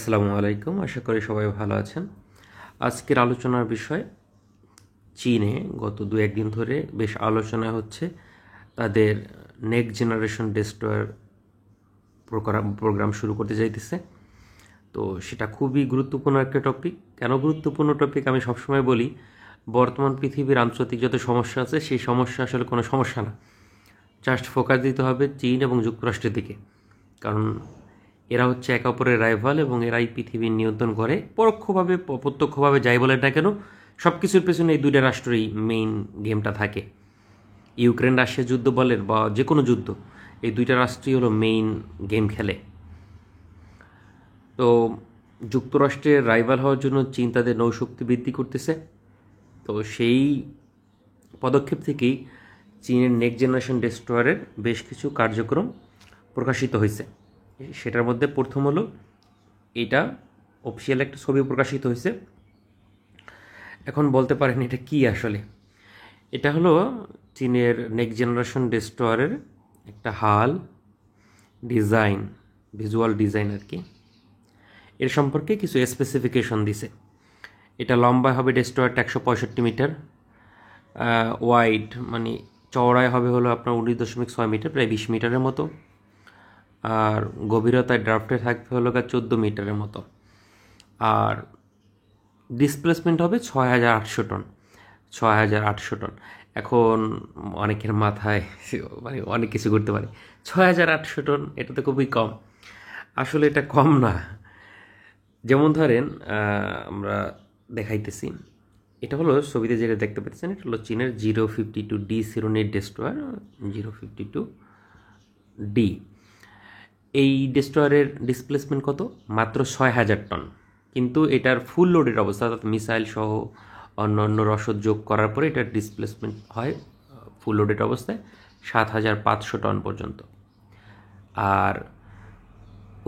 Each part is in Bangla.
আসসালামু আলাইকুম, আশা করি সবাই ভালো আছেন। আজকের আলোচনার বিষয় চীনে গত দু একদিন ধরে বেশ আলোচনা হচ্ছে তাদের নেক্সট জেনারেশন ডেস্ট্রয়ার প্রোগ্রাম শুরু করতে যাইতেছে। তো সেটা খুবই গুরুত্বপূর্ণ একটা টপিক। কেন গুরুত্বপূর্ণ টপিক আমি সবসময় বলি, বর্তমান পৃথিবীর আন্তর্জাতিক যত সমস্যা আছে সেই সমস্যা আসলে কোনো সমস্যা না, জাস্ট ফোকাস দিতে হবে চীন এবং যুক্তরাষ্ট্রের দিকে। কারণ এরা হচ্ছে একে অপরের রাইভাল এবং এরাই পৃথিবীর নিয়ন্ত্রণ করে পরোক্ষভাবে প্রত্যক্ষভাবে যাই বলে না কেন, সব কিছুর পেছনে এই দুইটা রাষ্ট্রই মেইন গেমটা থাকে। ইউক্রেন রাশিয়া যুদ্ধ বলেন বা যে কোনো যুদ্ধ, এই দুইটা রাষ্ট্রই হলো মেইন গেম খেলে। তো যুক্তরাষ্ট্রের রাইভাল হওয়ার জন্য চীন তাদের নৌশক্তি বৃদ্ধি করতেছে। তো সেই পদক্ষেপ থেকেই চীনের নেক্সট জেনারেশন ডেস্ট্রয়ারের বেশ কিছু কার্যক্রম প্রকাশিত হয়েছে। সেটার মধ্যে প্রথম হলো এটা অফিসিয়াল একটা ছবি প্রকাশিত হয়েছে। এখন বলতে পারেন এটা কি আসলে। এটা হলো চীনের নেক্সট জেনারেশন ডেস্ট্রয়ারের একটা হাল ডিজাইন, ভিজুয়াল ডিজাইন আর কি। এর সম্পর্কে কিছু স্পেসিফিকেশন দিছে। এটা লম্বা হবে ডেস্ট্রয়ারটা 165 মিটার, ওয়াইড মানে চওড়ায় হবে হলো আপনার 19.6 মিটার, প্রায় 20 মিটারের মতো। আর গভীরতায় ড্রাফটে থাকবে হলো 14 মিটারের মতো। আর ডিসপ্লেসমেন্ট হবে 6,800 টন। 6,800 টন। এখন অনেকের মাথায় মানে অনেক কিছু করতে পারে। 6,800 টন এটা তো খুবই কম। আসলে এটা কম না। যেমন ধরেন আমরা দেখাইতেছি, এটা হলো ছবিতে যেটা দেখতে পাচ্ছেন, এটা হলো চীনের 052D সিরোনির ডেস্ট্রয়ার 052D। এই ডেস্ট্রয়ারের ডিসপ্লেসমেন্ট কত? মাত্র 6,000 টন। কিন্তু এটার ফুল লোডের অবস্থা, অর্থাৎ মিসাইল সহ অন্য অন্য রসদ যোগ করার পরে এটার ডিসপ্লেসমেন্ট হয় ফুল লোডেড অবস্থায় 7,500 টন পর্যন্ত। আর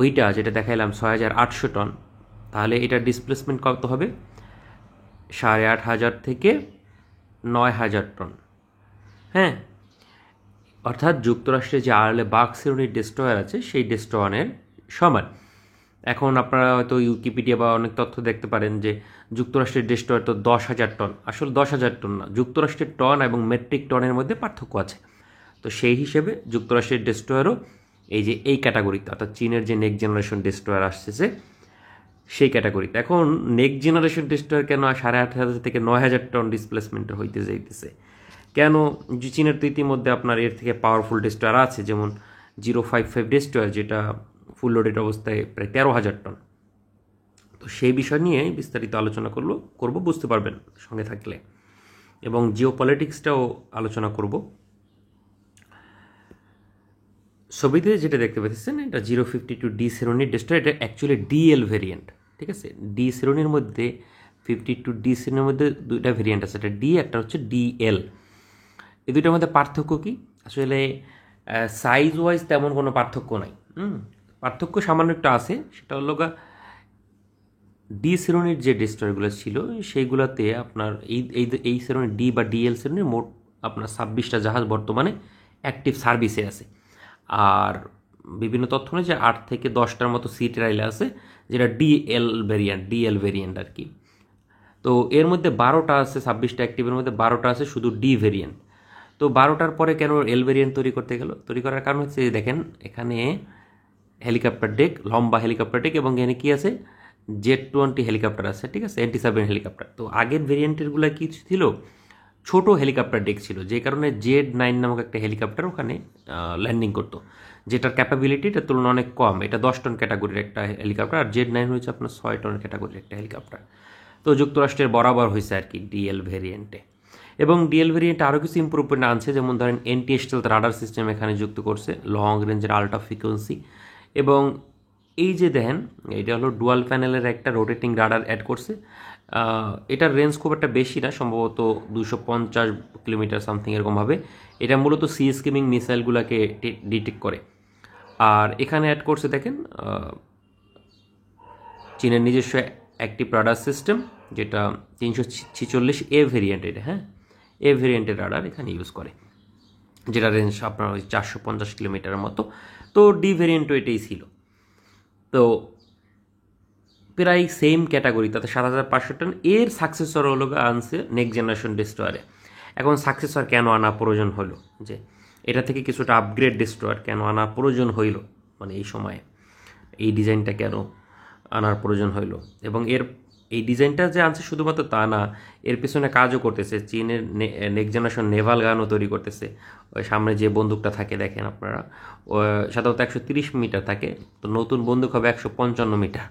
ওইটা যেটা দেখাইলাম 6,800 টন, তাহলে এটার ডিসপ্লেসমেন্ট কত হবে? 8,500 থেকে 9,000 টন। হ্যাঁ, অর্থাৎ যুক্তরাষ্ট্রে যে আর্লে বাঘ শ্রেণীর ডেস্ট্রয়ার আছে সেই ডেস্ট্রয়ারের সমান। এখন আপনারা হয়তো উইকিপিডিয়া বা অনেক তথ্য দেখতে পারেন যে যুক্তরাষ্ট্রের ডেস্ট্রয়ার তো 10,000 টন। আসলে 10,000 টন না, যুক্তরাষ্ট্রের টন এবং মেট্রিক টনের মধ্যে পার্থক্য আছে। তো সেই হিসেবে যুক্তরাষ্ট্রের ডেস্ট্রয়ারও এই যে এই ক্যাটাগরিতে, অর্থাৎ চীনের যে নেক্সট জেনারেশন ডেস্ট্রয়ার আসতেছে সেই ক্যাটাগরিতে। এখন নেক্সট জেনারেশন ডেস্ট্রয়ার কেন 8,500 থেকে 9,000 টন ডিসপ্লেসমেন্টের হইতে যাইতেছে? কেন? চীনের তো ইতিমধ্যে আপনার এর থেকে পাওয়ারফুল ডেস্ট্রয়ার আছে, যেমন 055 ডেস্ট্রয়ার, যেটা ফুল লোডেড অবস্থায় প্রায় 13,000 টন। তো সেই বিষয় নিয়ে বিস্তারিত আলোচনা করব, বুঝতে পারবেন সঙ্গে থাকলে, এবং জিও পলিটিক্সটাও আলোচনা করব। ছবিতে যেটা দেখতে পাচ্ছেন এটা 052D শ্রেণীর ডেস্ট্রয়ার। এটা অ্যাকচুয়ালি ডিএল ভেরিয়েন্ট, ঠিক আছে। ডি শ্রেণীর মধ্যে 52D শ্রেণীর মধ্যে দুইটা ভেরিয়েন্ট আছে, একটা ডি, একটা হচ্ছে ডিএল। এই দুইটার মধ্যে পার্থক্য কি? আসলে সাইজ ওয়াইজ তেমন কোনো পার্থক্য নাই। পার্থক্য সামান্য একটা আছে, সেটা হলো ডি শ্রেণীর যে ডেস্ট্রয়ারগুলো ছিল সেইগুলোতে আপনার এই শ্রেণীর ডি বা ডিএল শ্রেণীর মোট আপনার 26টা জাহাজ বর্তমানে অ্যাক্টিভ সার্ভিসে আছে। আর বিভিন্ন তথ্য নেই যে 8 থেকে 10টার মতো সি ট্রাইলে আছে, যেটা ডিএল ভেরিয়েন্ট আর কি। তো এর মধ্যে 12টা আছে, 26টা অ্যাক্টিভের মধ্যে 12টা আছে শুধু ডি ভেরিয়েন্ট। তো 12টার পরে কেন এল ভেরিয়েন্ট তৈরি করার কারণ হচ্ছে দেখেন এখানে হেলিকপ্টার ডেক, লম্বা হেলিকপ্টার ডেক, এবং এখানে কি আছে, Z-20 হেলিকপ্টার আছে, ঠিক আছে, NT-7 হেলিকপ্টার। তো আগের ভেরিয়েন্টেরগুলো কি ছিল, ছোট হেলিকপ্টার ডেক ছিল, যে কারণে Z-9 নামক একটা হেলিকপ্টার ওখানে ল্যান্ডিং করতো, যেটার ক্যাপাবিলিটি এটার তুলনায় অনেক কম। এটা 10 টন ক্যাটাগরির একটা হেলিকপ্টার, আর Z-9 হয়েছে আপনার 6 টন ক্যাটাগরির একটা হেলিকপ্টার। তো যুক্তরাষ্ট্রের বরাবর হয়েছে আর কি ডিএল ভেরিয়েন্টে। এবং ডিএল ভেরিয়েন্টে আরও কিছু ইম্প্রুভমেন্ট আনছে, যেমন ধরেন এনটি স্টেলথ রাডার সিস্টেম এখানে যুক্ত করছে, লং রেঞ্জের আল্ট্রা ফ্রিকোয়েন্সি। এবং এই যে দেখেন এটা হলো ডুয়াল প্যানেলের একটা রোটেটিং রাডার অ্যাড করছে। এটার রেঞ্জ খুব একটা বেশি না, সম্ভবত 250 কিলোমিটার সামথিং এরকম হবে। এটা মূলত সি স্কিমিং মিসাইলগুলোকে ডিটেক্ট করে। আর এখানে অ্যাড করছে দেখেন চীনের নিজস্ব অ্যাক্টিভ রাডার সিস্টেম, যেটা 346A ভেরিয়েন্ট। এটা হ্যাঁ, এ ভেরিয়েন্টের রাডার এখানে ইউজ করে, যেটা রেঞ্জ আপনার ওই 450 কিলোমিটারের মতো। তো ডি ভেরিয়েন্টও এটাই ছিল। তো প্রায় সেম ক্যাটাগরি, তাতে 7500 টন। এর সাকসেসর হলো আনছে নেক্সট জেনারেশন ডেস্ট্রয়ারে। এখন সাকসেসর কেন আনা প্রয়োজন হলো, যে এটা থেকে কিছুটা আপগ্রেড ডেস্ট্রয়ার কেন আনা প্রয়োজন হইল, মানে এই সময়ে এই ডিজাইনটা কেন আনার প্রয়োজন হইল। এবং এই ডিজাইনটা যে আনছে শুধুমাত্র তা না, এর পিছনে কাজও করতেছে। চীনের নেক্সট জেনারেশন নেভাল গানও তৈরি করতেছে। ওই সামনে যে বন্দুকটা থাকে দেখেন আপনারা, সাধারণত 130 মিটার থাকে, তো নতুন বন্দুক হবে 155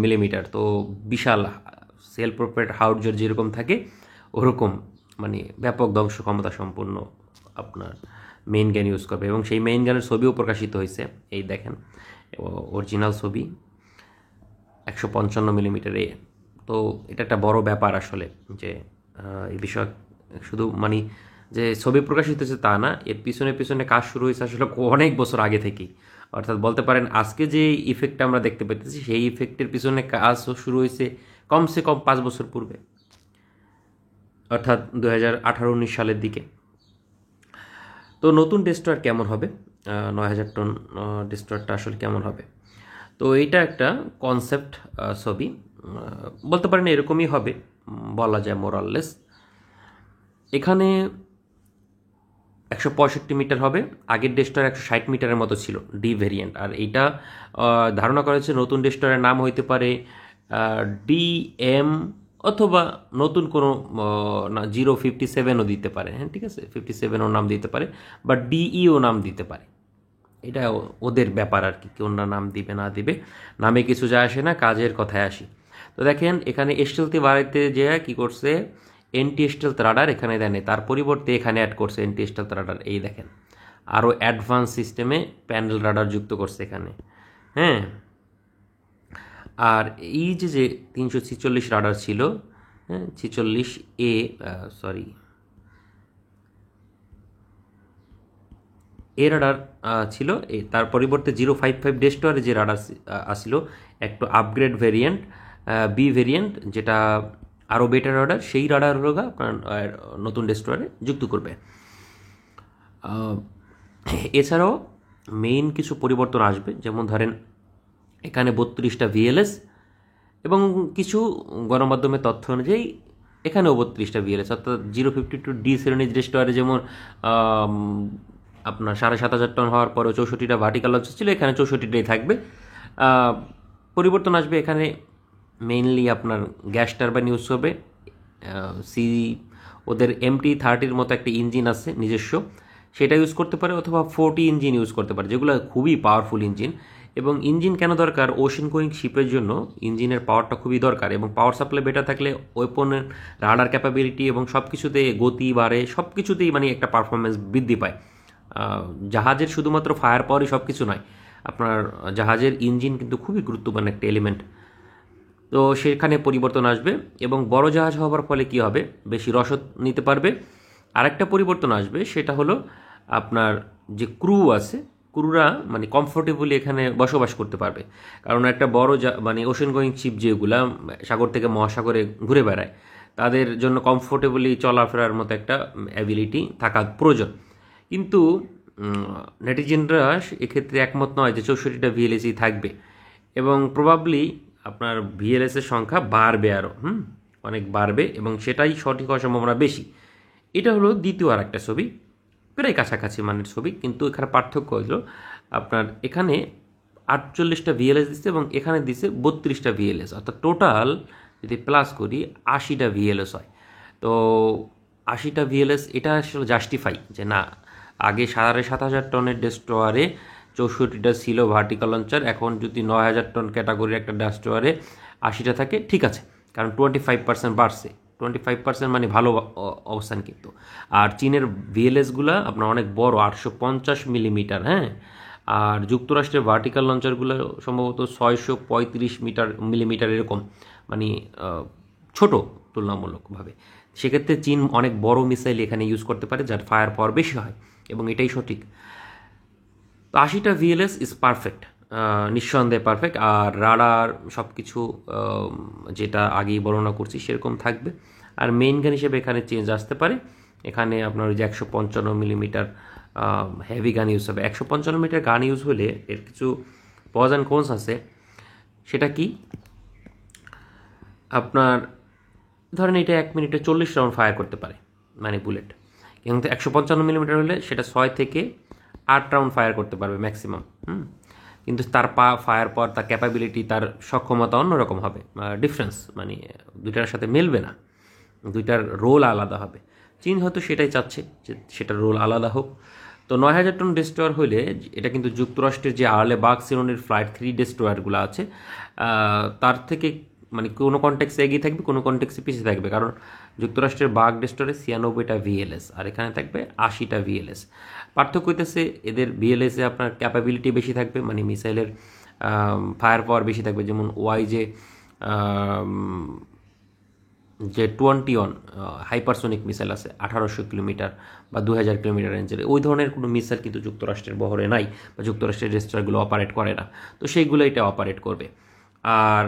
মিলিমিটার। তো বিশাল সেলফ প্রোপেট হাউজার যেরকম থাকে ওরকম মানে ব্যাপক ধ্বংস ক্ষমতা সম্পন্ন আপনার মেইন গান ইউজ করবে। এবং সেই মেইন গানের ছবিও প্রকাশিত হয়েছে, এই দেখেন অরিজিনাল ছবি 155 মিলিমিটারে। তো এটা একটা বড় ব্যাপার আসলে, যে এই বিষয় শুধু মানে যে ছবি প্রকাশিত হয়েছে তা না, এর পিছনে পিছনে কাজ শুরু হয়েছে আসলে অনেক বছর আগে থেকেই। অর্থাৎ বলতে পারেন আজকে যে ইফেক্টটা আমরা দেখতে পেতেছি সেই ইফেক্টের পিছনে কাজও শুরু হয়েছে কমসে কম 5 বছর পূর্বে, অর্থাৎ 2018-19 সালের দিকে। তো নতুন ডেস্ট্রয়ার কেমন হবে, 9000 টন ডেস্ট্রয়ারটা আসলে কেমন হবে। তো এইটা একটা কনসেপ্ট ছবি, বলতে পারেন এরকমই হবে বলা যায় মোরাললেস। এখানে 165 মিটার হবে, আগের ডেস্ট্রয়ার 160 মিটারের মতো ছিল ডি ভেরিয়েন্ট। আর এইটা ধারণা করা হয়েছে নতুন ডেস্ট্রয়ারের নাম হইতে পারে ডিএম, অথবা নতুন কোনো 057ও দিতে পারে, হ্যাঁ ঠিক আছে, 57ও নাম দিতে পারে, বা ডিইও নাম দিতে পারে। এটা ওদের ব্যাপার আর কি, কোনটা নাম দিবে না দিবে, নামে কিছু যায় আসে না, কাজের কথায় আসি। তো দেখেন এখানে স্টেলথি বাড়াইতে যে কি করছে, এন্টি স্টেলথ রাডার এখানে দেয়নি, তার পরিবর্তে এখানে অ্যাড করছে এন্টি স্টেলথ রাডার। এই দেখেন আরও অ্যাডভান্স সিস্টেমে প্যানেল রাডার যুক্ত করছে এখানে, হ্যাঁ। আর এই যে 346 রাডার ছিল, হ্যাঁ 46A, সরি এ রাডার ছিল, তার পরিবর্তে 055 ডেস্ট্রয়ারে যে রাডার আসছিল একটু আপগ্রেড ভেরিয়েন্ট, বি ভেরিয়েন্ট, যেটা আরও বেটার রাডার, সেই রাডার হলো আপনার নতুন ডেস্ট্রয়ারে যুক্ত করবে। এছাড়াও মেইন কিছু পরিবর্তন আসবে, যেমন ধরেন এখানে 32টা ভিএলএস, এবং কিছু গণমাধ্যমের তথ্য অনুযায়ী এখানেও 32টা ভিএলএস, অর্থাৎ 052D শ্রেণীর ডেস্ট্রয়ারে যেমন আপনার 7500 টন হওয়ার পরেও 64টা ভার্টিক্যাল লঞ্চ ছিল, এখানে 64টাই থাকবে। পরিবর্তন আসবে এখানে মেইনলি আপনার গ্যাস টারবাইন ইউজ হবে, ওদের MT-30 মতো একটা ইঞ্জিন আছে নিজস্ব, সেটা ইউজ করতে পারে, অথবা 40 ইঞ্জিন ইউজ করতে পারে, যেগুলো খুবই পাওয়ারফুল ইঞ্জিন। এবং ইঞ্জিন কেন দরকার, ওশেন গোয়িং শিপের জন্য ইঞ্জিনের পাওয়ারটা খুবই দরকার, এবং পাওয়ার সাপ্লাই বেটার থাকলে ওয়েপনের রাডার ক্যাপাবিলিটি এবং সব কিছুতে গতি বাড়ে, সব কিছুতেই মানে একটা পারফরমেন্স বৃদ্ধি পায়। জাহাজের শুধুমাত্র ফায়ার পাওয়ারই সব কিছু নয়, আপনার জাহাজের ইঞ্জিন কিন্তু খুবই গুরুত্বপূর্ণ একটা এলিমেন্ট। তো সেখানে পরিবর্তন আসবে, এবং বড় জাহাজ হওয়ার ফলে কি হবে, বেশি রসদ নিতে পারবে। আরেকটা পরিবর্তন আসবে, সেটা হলো আপনার যে ক্রু আছে, ক্রুরা মানে কমফোর্টেবলি এখানে বসবাস করতে পারবে। কারণ একটা বড় মানে ওশেন গোয়িং শিপ যেগুলা সাগর থেকে মহাসাগরে ঘুরে বেড়ায়, তাদের জন্য কমফোর্টেবলি চলাফেরার মতো একটা অ্যাবিলিটি থাকা প্রয়োজন। কিন্তু নেটিজেনরা এক্ষেত্রে একমত নয় যে 64টা ভিএলএসই থাকবে, এবং প্রবাবলি আপনার ভিএলএসের সংখ্যা বাড়বে, আরও অনেক বাড়বে, এবং সেটাই সঠিক হওয়ার সম্ভাবনা বেশি। এটা হলো দ্বিতীয় আর একটা ছবি, প্রায় কাছাকাছি মানের ছবি, কিন্তু এখানে পার্থক্য হলো আপনার এখানে 48টা ভিএলএস দিচ্ছে, এবং এখানে দিচ্ছে 32টা ভিএলএস, অর্থাৎ টোটাল যদি প্লাস করি 80টা ভিএলএস হয়। তো 80টা ভিএলএস এটা আসলে জাস্টিফাই, যে না আগে 7500 টনের ডেস্ট্রয়ারে 64টা ছিল ভার্টিক্যাল লঞ্চার, এখন যদি 9000 টন ক্যাটাগরির একটা ডেস্ট্রয়ারে 80টা থাকে, ঠিক আছে, কারণ 25% বাড়ছে, 25% মানে ভালো অবস্থান কিন্তু। আর চীনের ভিএলএসগুলো আপনার অনেক বড়, 850 মিলিমিটার, হ্যাঁ। আর যুক্তরাষ্ট্রের ভার্টিক্যাল লঞ্চারগুলো সম্ভবত 635 মিলিমিটার এরকম, মানে ছোট তুলনামূলকভাবে। সেক্ষেত্রে চীন অনেক বড় মিসাইল এখানে ইউজ করতে পারে, যার ফায়ার পাওয়ার বেশি হয়, এবং এটাই সঠিক। তো 80টা ভিএলএস ইজ পারফেক্ট, নিঃসন্দেহে পারফেক্ট। আর রাডার সব কিছু যেটা আগেই বর্ণনা করছি সেরকম থাকবে। আর মেইন গান হিসেবে এখানে চেঞ্জ আসতে পারে, এখানে আপনার ওই যে 155 মিলিমিটার হেভি গান ইউজ হবে। 155 মিটার গান ইউজ হলে এর কিছু পজ অ্যান্ড কোনস আছে, সেটা কি, আপনার ধরেন এটা 1 মিনিটে 40 রাউন্ড ফায়ার করতে পারে, মানে বুলেট। কিন্তু 155 মিলিমিটার হলে সেটা 6 থেকে 8 রাউন্ড ফায়ার করতে পারবে ম্যাক্সিমাম। কিন্তু তার ফায়ার পর তার ক্যাপাবিলিটি, তার সক্ষমতা অন্যরকম হবে, ডিফারেন্স, মানে দুইটার সাথে মেলবে না, দুইটার রোল আলাদা হবে। চীন হয়তো সেটাই চাচ্ছে যে সেটার রোল আলাদা হোক। তো 9000 টন ডেস্ট্রয়ার হইলে এটা কিন্তু যুক্তরাষ্ট্রের যে আর্লে বাগ সিরোনির ফ্লাইট 3 ডেস্ট্রয়ারগুলো আছে তার থেকে মানে কোনো কনটেক্সে এগিয়ে থাকবে, কোনো কনটেক্সে পিছিয়ে থাকবে। কারণ যুক্তরাষ্ট্রের বাগ ডেস্ট্রয়ারে 96টা ভিএলএস আর এখানে থাকবে 80টা ভিএলএস। পার্থক্য হইতেছে এদের ভিএলএসে আপনার ক্যাপাবিলিটি বেশি থাকবে, মানে মিসাইলের ফায়ার পাওয়ার বেশি থাকবে। যেমন ওয়াই যে 21 হাইপারসোনিক মিসাইল আছে 1800 কিলোমিটার বা 2000 কিলোমিটার রেঞ্জের, ওই ধরনের কোনো মিসাইল কিন্তু যুক্তরাষ্ট্রের বহরে নাই, বা যুক্তরাষ্ট্রের ডেস্ট্রয়ারগুলো অপারেট করে না। তো সেইগুলো এটা অপারেট করবে। আর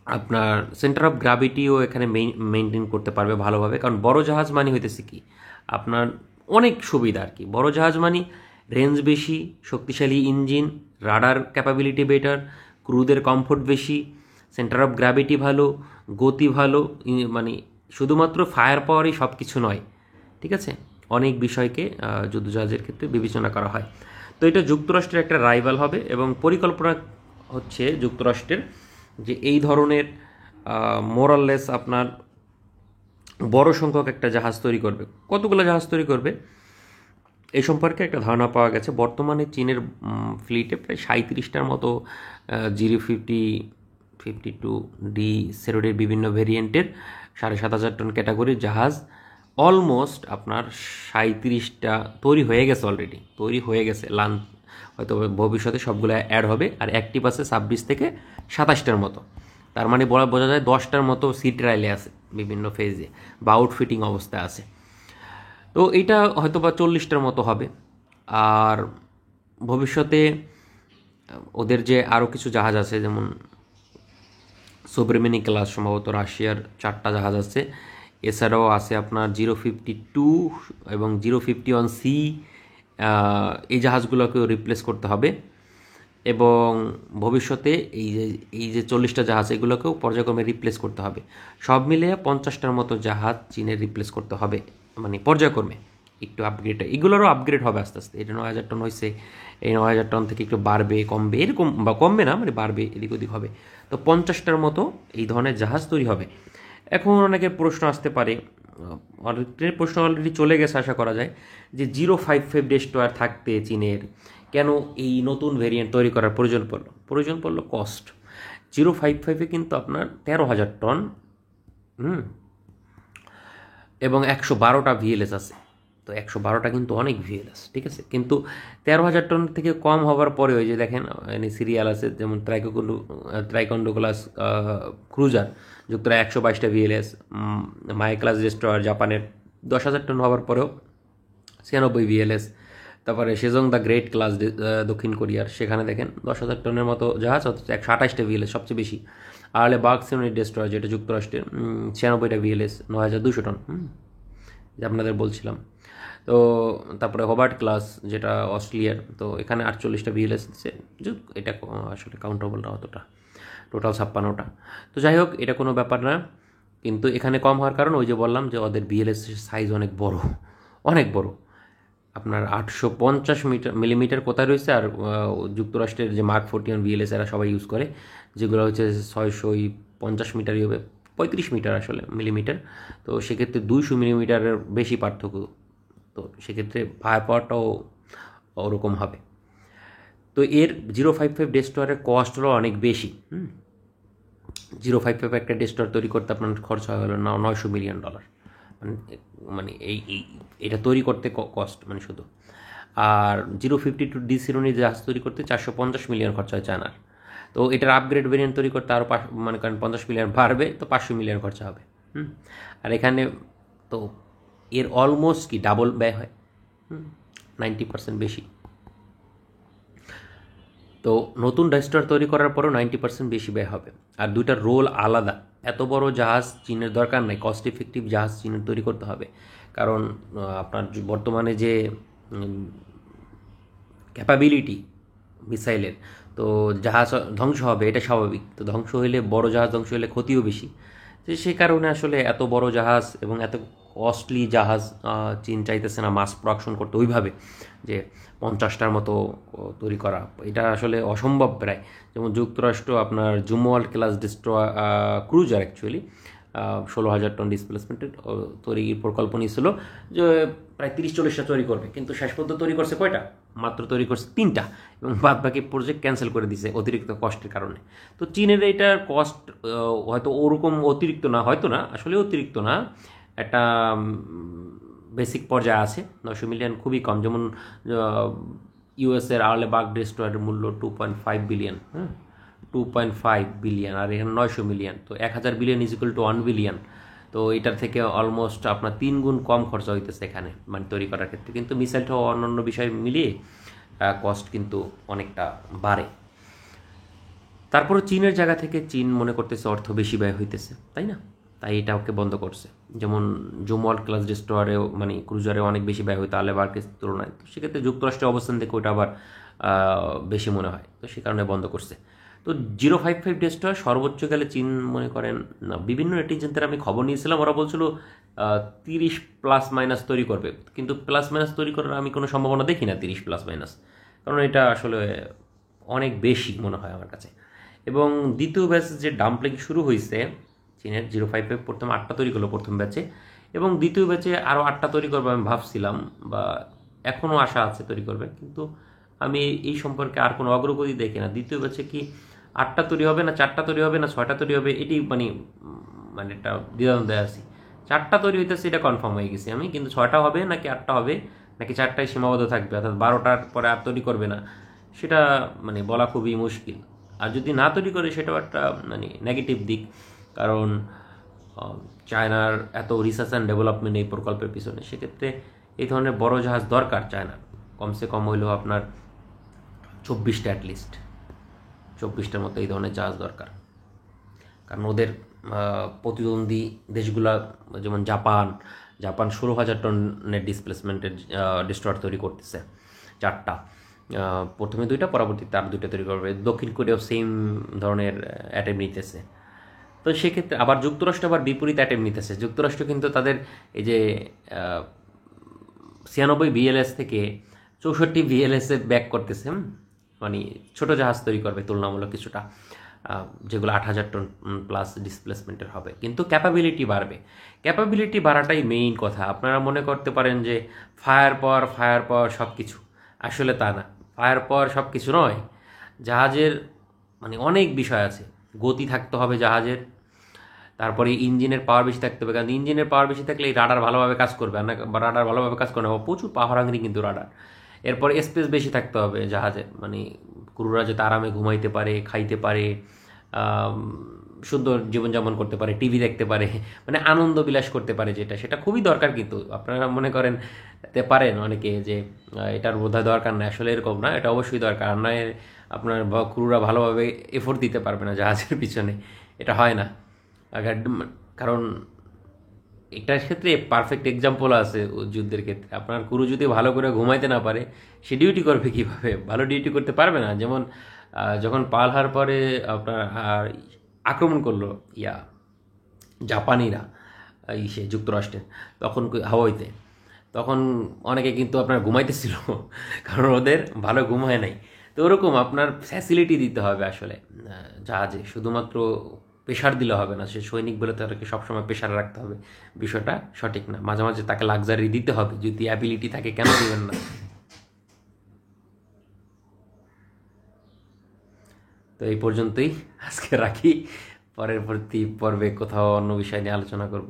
আপনার সেন্টার অফ গ্র্যাভিটিও এখানে মেনটেন করতে পারবে ভালোভাবে। কারণ বড় জাহাজ মানে হইতেছে কি, আপনার অনেক সুবিধা আর কি। বড় জাহাজ মানে রেঞ্জ বেশি, শক্তিশালী ইঞ্জিন, রাডার ক্যাপাবিলিটি বেটার, ক্রুদের কমফোর্ট বেশি, সেন্টার অফ গ্র্যাভিটি ভালো, গতি ভালো, মানে শুধুমাত্র ফায়ার পাওয়ারই সব কিছু নয়, ঠিক আছে? অনেক বিষয়কে যুদ্ধজাহাজের ক্ষেত্রে বিবেচনা করা হয়। তো এটা যুক্তরাষ্ট্রের একটা রাইভাল হবে, এবং পরিকল্পনা হচ্ছে যুক্তরাষ্ট্রের যে এই ধরনের মোরাললেস আপনার বড় সংখ্যক একটা জাহাজ তৈরি করবে। কতগুলো জাহাজ তৈরি করবে এই সম্পর্কে একটা ধারণা পাওয়া গেছে। বর্তমানে চীনের ফ্লিটে প্রায় 37টার মতো 050-52D সেরোডের বিভিন্ন ভেরিয়েন্টের 7500 টন ক্যাটাগরির জাহাজ অলমোস্ট আপনার 37টা তৈরি হয়ে গেছে, অলরেডি তৈরি হয়ে গেছে। হয়তো ভবিষ্যতে সবগুলো অ্যাড হবে। আর অ্যাক্টিভ আছে 26 থেকে 27টার মতো। তার মানে বোঝা যায় 10টার মতো সি ট্রায়ালে আছে বিভিন্ন ফেজে, বা আউটফিটিং অবস্থায় আছে। তো এইটা হয়তো বা 40টার মতো হবে। আর ভবিষ্যতে ওদের যে আরও কিছু জাহাজ আছে, যেমন সোব্রেমিনি ক্লাস, সম্ভবত রাশিয়ার 4টা জাহাজ আছে। এছাড়াও আছে আপনার 052 এবং 051C, এই জাহাজগুলোকেও রিপ্লেস করতে হবে। এবং ভবিষ্যতে এই যে 40টা জাহাজ, এগুলোকেও পর্যায়ক্রমে রিপ্লেস করতে হবে। সব মিলিয়ে 50টার মতো জাহাজ চীনের রিপ্লেস করতে হবে, মানে পর্যায়ক্রমে একটু আপগ্রেড। এগুলোরও আপগ্রেড হবে আস্তে আস্তে। এটা 9000 টন হয়েছে, এই 9000 টন থেকে একটু বাড়বে, কমবে, এরকম, বা কমবে না, মানে বাড়বে, এদিক ওদিক হবে। তো 50টার মতো এই ধরনের জাহাজ তৈরি হবে। এখন অনেকের প্রশ্ন আসতে পারে, অনেকের প্রশ্ন অলরেডি চলে গেছে আশা করা যায়, যে 055 ডেস্ট্রয়ার থাকতে চীনের কেন এই নতুন ভেরিয়েন্ট তৈরি করার প্রয়োজন পড়লো কস্ট। 055-এ কিন্তু আপনার 13,000 টন এবং 112টা ভিএলএস আছে। তো 112টা কিন্তু অনেক ভিএলএস, ঠিক আছে? কিন্তু 13,000 টন থেকে কম হওয়ার পরে ওই যে দেখেন সিরিয়াল আছে, যেমন ট্রাইকন্ডো ক্লাস ক্রুজার যুক্তরাষ্ট্র 122টা ভিএলএস, মাই ক্লাস ডেস্ট্রয়ার জাপানের 10,000 টন হওয়ার পরেও 96 ভিএলএস। তারপরে সেজং দ্য গ্রেট ক্লাস দক্ষিণ কোরিয়ার, সেখানে দেখেন 10,000 টনের মতো জাহাজ, অথচ 128টা ভিএলএস সবচেয়ে বেশি। আর্লে বাগ সিরোনির ডেস্ট্রয়ার যেটা যুক্তরাষ্ট্রের 96টা ভিএলএস, 9,200 টন, যে আপনাদের বলছিলাম। তো তারপরে হোবার্ট ক্লাস যেটা অস্ট্রেলিয়ার, তো এখানে 48টা ভিএলএস দিচ্ছে। এটা আসলে কাউন্টেবল না অতটা, টোটাল 56টা। তো যাই হোক, এটা কোনো ব্যাপার না। কিন্তু এখানে কম হওয়ার কারণ ওই যে বললাম যে ওদের ভিএলএস সাইজ অনেক বড়, অনেক বড়। আপনার 850 মিলিমিটার কোথায় রয়েছে, আর যুক্তরাষ্ট্রের যে মার্ক 41 ভিএলএস এরা সবাই ইউজ করে, যেগুলো হচ্ছে 650 মিটারই হবে, 35 মিটার আসলে মিলিমিটার। তো সেক্ষেত্রে 200 মিলিমিটারের বেশি পার্থক্য। তো সেক্ষেত্রে ফায়ার পাওয়ারটাও ওরকম হবে। তো এর 055 ডেস্ট্রয়ারের কস্টও অনেক বেশি। 055 একটা ডেস্ট্রয়ার তৈরি করতে আপনার খরচ হয় হলো $900 মিলিয়ন। মানে এটা তৈরি করতে কস্ট, মানে শুধু। আর 052D সিরোনি জাহাজ তৈরি করতে 450 মিলিয়ন খরচা হয় চায়নার। তো এটার আপগ্রেড ভেরিয়েন্ট তৈরি করতে আরও মানে কারণ 50 মিলিয়ন বাড়বে, তো 500 মিলিয়ন খরচা হবে। আর এখানে তো এর অলমোস্ট কি ডাবল ব্যয় হয়, 90% বেশি। তো নতুন ডেস্ট্রয়ার তৈরি করার পরেও 90% বেশি ব্যয় হবে। আর দুইটার রোল আলাদা। এত বড় জাহাজ চীনের দরকার নাই, কস্ট ইফেক্টিভ জাহাজ চীনের তৈরি করতে হবে। কারণ আপনার বর্তমানে যে ক্যাপাবিলিটি মিসাইলের, তো জাহাজ ধ্বংস হবে, এটা স্বাভাবিক। তো ধ্বংস হইলে, বড় জাহাজ ধ্বংস হলে ক্ষতিও বেশি। তো সে কারণে আসলে এত বড় জাহাজ এবং এত কস্টলি জাহাজ চীন চাইতেছে না মাস প্রোডাকশন করতে ওইভাবে, যে 50টার মতো তৈরি করা। এটা আসলে অসম্ভব প্রায়। যেমন যুক্তরাষ্ট্র আপনার Zumwalt class destroyer cruiser actually 16,000 ton ডিসপ্লেসমেন্টের তৈরির পরিকল্পনা ছিল যে প্রায় 30-40টা তৈরি করবে, কিন্তু শেষ পর্যন্ত তৈরি করছে কয়টা? মাত্র তৈরি করছে 3টা, এবং বাদ বাকি প্রজেক্ট ক্যান্সেল করে দিছে অতিরিক্ত কষ্টের কারণে। তো চীনের এইটার কস্ট হয়তো ওরকম অতিরিক্ত না, হয়তো না, আসলে অতিরিক্ত না, একটা বেসিক পর্যায়ে আছে। 900 মিলিয়ন খুবই কম। যেমন ইউএসের আর্লে বাগ ডিস্ট্রয়ের মূল্য 2.5 বিলিয়ন, হ্যাঁ, 2.5 বিলিয়ন, আর এখানে 900 মিলিয়ন। তো 1000 billion is equal to 1 billion. তো এটার থেকে অলমোস্ট আপনার 3 গুণ কম খরচা হইতেছে এখানে, মানে তৈরি করার ক্ষেত্রে। কিন্তু মিসাইলটা অন্যান্য বিষয় মিলিয়ে কস্ট কিন্তু অনেকটা বাড়ে। তারপরে চীনের জায়গা থেকে চীন মনে করতেছে অর্থ বেশি ব্যয় হইতেছে, তাই না? তাই এটা ওকে বন্ধ করছে। যেমন জুমওয়াল্ড ক্লাস ডিস্ট্রয়ারেও, মানে ক্রুজারে অনেক বেশি ব্যয় হইতো আলেবার্গের তুলনায়। তো সেক্ষেত্রে যুক্তরাষ্ট্রের অবস্থান থেকে ওটা আবার বেশি মনে হয়, তো সে কারণে বন্ধ করছে। তো 055 ডেস্ট্রয়ার সর্বোচ্চ গেলে চীন মনে করেন না, বিভিন্ন নেটিজেনদের আমি খবর নিয়েছিলাম, ওরা বলছিল 30 প্লাস মাইনাস তৈরি করবে, কিন্তু প্লাস মাইনাস তৈরি করার আমি কোনো সম্ভাবনা দেখি না 30 প্লাস মাইনাস, কারণ এটা আসলে অনেক বেশি মনে হয় আমার কাছে। এবং দ্বিতীয় ব্যাচ যে ডাম্পলিং শুরু হয়েছে চীনের 055, প্রথম 8টা তৈরি করলো প্রথম ব্যাচে, এবং দ্বিতীয় ব্যাচে আরও 8টা তৈরি করবে আমি ভাবছিলাম, বা এখনও আশা আছে তৈরি করবে, কিন্তু আমি এই সম্পর্কে আর কোনো অগ্রগতি দেখি না। দ্বিতীয় ব্যাচে কি 8টা তৈরি হবে না 4টা তৈরি হবে না 6টা তৈরি হবে, এটি মানে একটা দ্বিধাদ্বন্দ্বে আছি। 4টা তৈরি হইতেছে এটা কনফার্ম হয়ে গেছি আমি, কিন্তু 6টা হবে নাকি 8টা হবে, নাকি 4টায় সীমাবদ্ধ থাকবে, অর্থাৎ 12টার পরে আর তৈরি করবে না, সেটা মানে বলা খুবই মুশকিল। আর যদি না তৈরি করে সেটাও একটা মানে নেগেটিভ দিক, কারণ চায়নার এত রিসার্চ অ্যান্ড ডেভেলপমেন্ট এই প্রকল্পের পিছনে, সেক্ষেত্রে এই ধরনের বড় জাহাজ দরকার চায়নার, কমসে কম হইলেও আপনার 24টা, অ্যাটলিস্ট 24টার মতো এই ধরনের জাহাজ দরকার। কারণ ওদের প্রতিদ্বন্দ্বী দেশগুলা, যেমন জাপান, 16,000 টনের ডিসপ্লেসমেন্টের ডিস্ট্রয়ার তৈরি করতেছে, 4টা, প্রথমে 2টা, পরবর্তীতে আর 2টা তৈরি করবে। দক্ষিণ কোরিয়াও সেম ধরনের অ্যাটেম্প নিতেছে। তো সেক্ষেত্রে আবার যুক্তরাষ্ট্র আবার বিপরীত অ্যাটেম্প নিতেছে। যুক্তরাষ্ট্র কিন্তু তাদের এই যে 96 বিএলএস থেকে 64 বিএলএসে ব্যাক করতেছে, মানে ছোট জাহাজ তৈরি করবে তুলনামূলক কিছুটা, যেগুলো 8,000 টন প্লাস ডিসপ্লেসমেন্টের হবে, কিন্তু ক্যাপাবিলিটি বাড়বে। ক্যাপাবিলিটি বাড়াটাই মেইন কথা। আপনারা মনে করতে পারেন যে ফায়ার পাওয়ার সব কিছু, আসলে তা না। ফায়ার পাওয়ার সব কিছু নয়, জাহাজের মানে অনেক বিষয় আছে। গতি থাকতে হবে জাহাজের, তারপরে ইঞ্জিনের পাওয়ার বেশি থাকতে হবে, কারণ ইঞ্জিনের পাওয়ার বেশি থাকলে এই রাডার ভালোভাবে কাজ করবে, আর না রাডার ভালোভাবে কাজ করে না, প্রচুর পাওয়ার হাঙ্গরি কিন্তু রাডার। এরপর স্পেস বেশি থাকতে হবে জাহাজের, মানে ক্রুরা যাতে আরামে ঘুমাইতে পারে, খাইতে পারে, সুন্দর জীবনযাপন করতে পারে, টিভি দেখতে পারে, মানে আনন্দ বিলাস করতে পারে, সেটা খুবই দরকার। কিন্তু আপনারা মনে করেন পারেন অনেকে যে এটার বোধহয় দরকার নেই, আসলে এরকম না, এটা অবশ্যই দরকার। আর নয় আপনার ক্রুরা ভালোভাবে এফোর্ট দিতে পারবে না জাহাজের পিছনে, এটা হয় না। কারণ এটার ক্ষেত্রে পারফেক্ট এক্সাম্পল আছে যুদ্ধের ক্ষেত্রে। আপনার ক্রু যদি ভালো করে ঘুমাইতে না পারে, সে ডিউটি করবে কীভাবে? ভালো ডিউটি করতে পারবে না। যেমন যখন পার্ল হারবারে আপনার আক্রমণ করলো জাপানিরা, সে যুক্তরাষ্ট্রের, তখন হাওয়াইতে, তখন অনেকে কিন্তু আপনার ঘুমাইতেছিল, কারণ ওদের ভালো ঘুম হয় নাই। তো ওরকম আপনার ফ্যাসিলিটি দিতে হবে আসলে জাহাজে, শুধুমাত্র প্রেশার দিলে হবে না। সে সৈনিক বলে তাদেরকে সবসময় প্রেশারে রাখতে হবে, বিষয়টা সঠিক না। মাঝে মাঝে তাকে লাক্সারি দিতে হবে, যদি অ্যাবিলিটি থাকে কেন দিবেন না? তো এই পর্যন্তই আজকে রাখি, পরবর্তী পর্বে কোথাও অন্য বিষয় নিয়ে আলোচনা করব।